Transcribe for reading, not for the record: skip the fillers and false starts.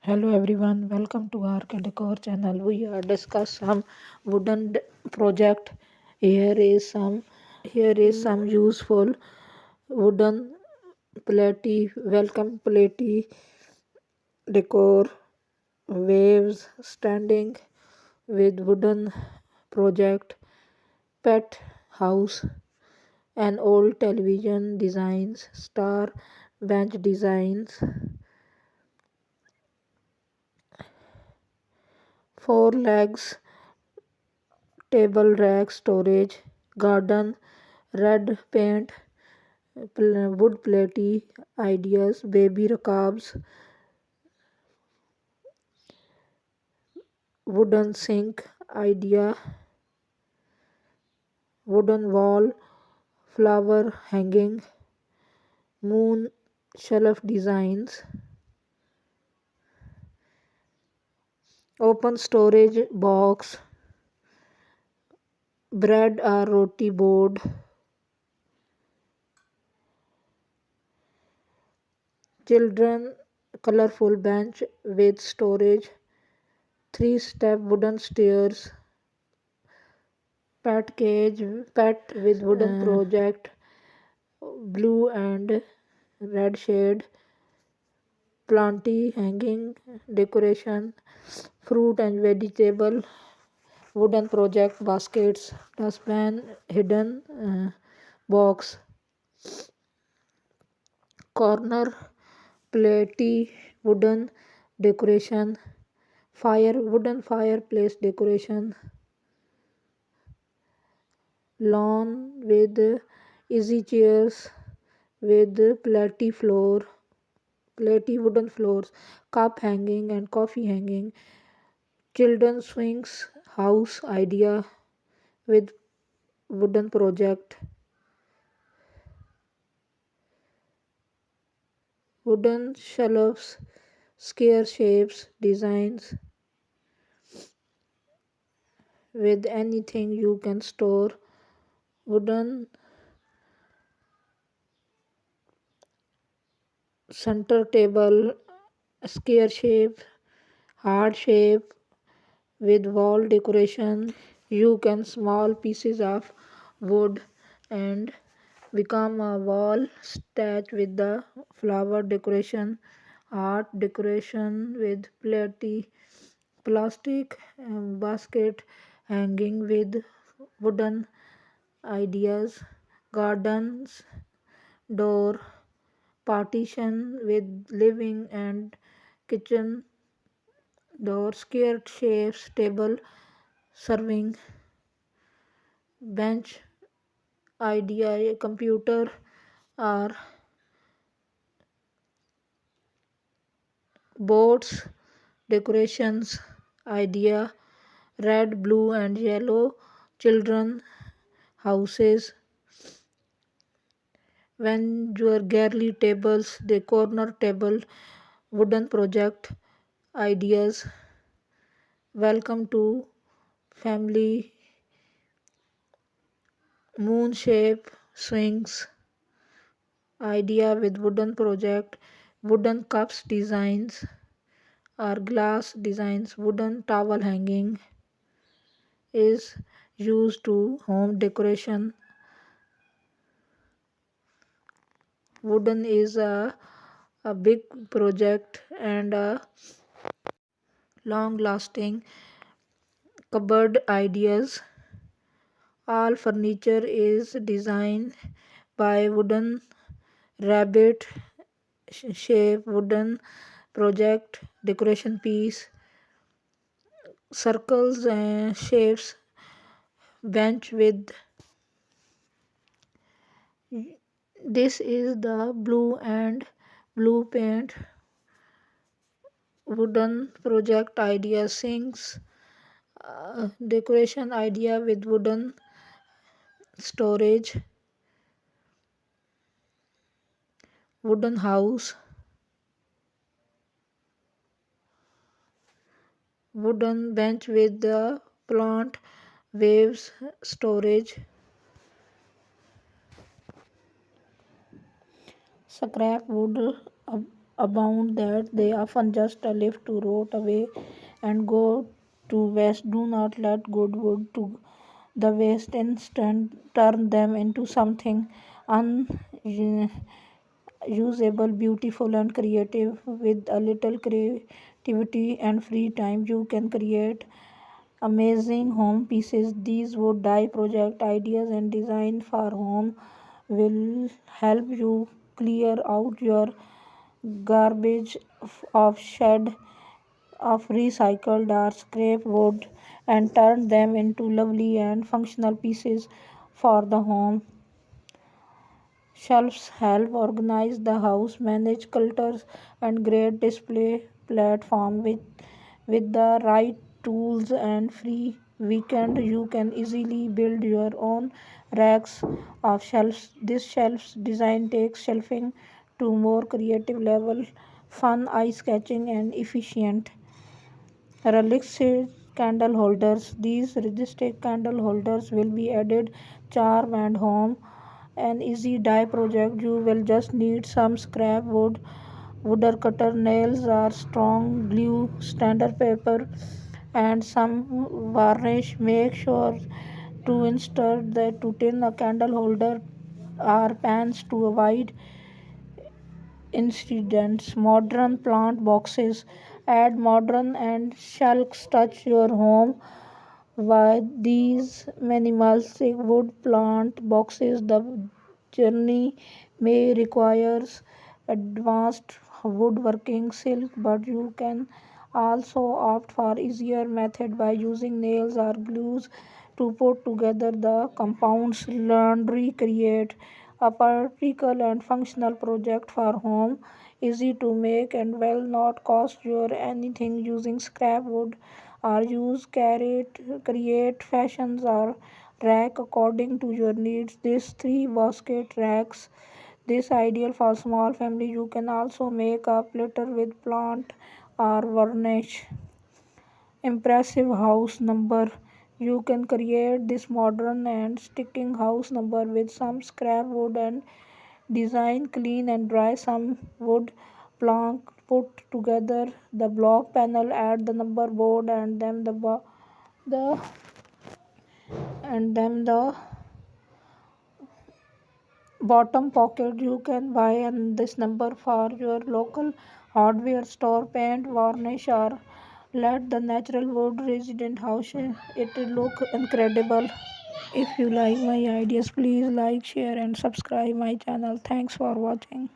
Hello everyone, welcome to our Décor channel. We are discuss some wooden project. Here is some useful wooden platy. Welcome platy decor waves standing with wooden project pet house and old television designs star bench designs four legs table rack storage garden red paint wood platy ideas baby rakabs wooden sink idea wooden wall flower hanging moon shelf designs open storage box bread or roti board children colorful bench with storage three-step wooden stairs pet cage pet with wooden project blue and red shade planty hanging decoration fruit and vegetable wooden project baskets dustpan hidden box corner platy wooden decoration wooden fireplace decoration lawn with easy chairs with platy wooden floors cup hanging and coffee hanging children swings house idea with wooden project wooden shelves square shapes designs with anything you can store wooden center table square shape heart shape with wall decoration you can small pieces of wood and become a wall statue with the flower decoration art decoration with plastic basket hanging with wooden ideas gardens door partition with living and kitchen door square shapes table serving bench idea computer or boards decorations idea red blue and yellow children houses when your gallery tables the corner table wooden project ideas welcome to family moon shape swings idea with wooden project wooden cups designs or glass designs wooden towel hanging is used to home decoration wooden is a big project and a long lasting cupboard ideas all furniture is designed by wooden rabbit shape wooden project decoration piece circles and shapes bench with this is the blue and blue paint wooden project idea sinks decoration idea with wooden storage wooden house wooden bench with the plant waves storage scrap wood abound that they often just a lift to rot away and go to waste. Do not let good wood to the waste. Instead, turn them into something unusable, beautiful, and creative. With a little creativity and free time, you can create amazing home pieces. These would die project ideas and design for home will help you clear out your garbage of shed of recycled or scrap wood and turn them into lovely and functional pieces for the home. Shelves help organize the house, manage clutters, and great display platform with the right tools and free weekend. You can easily build your own racks of shelves. This shelves design takes shelving to more creative level, fun, eye catching, and efficient. Realistic candle holders. These realistic candle holders will be added charm and home. An easy dye project. You will just need some scrap wood, wooden cutter, nails, or strong glue, standard paper, and some varnish. Make sure to insert the to tin a candle holder or pans to avoid incidents. Modern plant boxes. Add modern and shelves touch your home. Why these minimalistic wood plant boxes? The journey may requires advanced woodworking silk, but you can also opt for easier method by using nails or glues to put together the compounds. Laundry create a practical and functional project for home, easy to make and will not cost you anything. Using scrap wood or use carrot create fashions or rack according to your needs. These three basket racks this ideal for small family. You can also make a platter with plant or varnish. Impressive house number. You can create this modern and sticking house number with some scrap wood and design clean and dry some wood plank put together the block panel, add the number board and then the and then the bottom pocket. You can buy and this number for your local hardware store. Paint, varnish, or let the natural wood resident house it look incredible. If you like my ideas, please like, share, and subscribe my channel. Thanks for watching.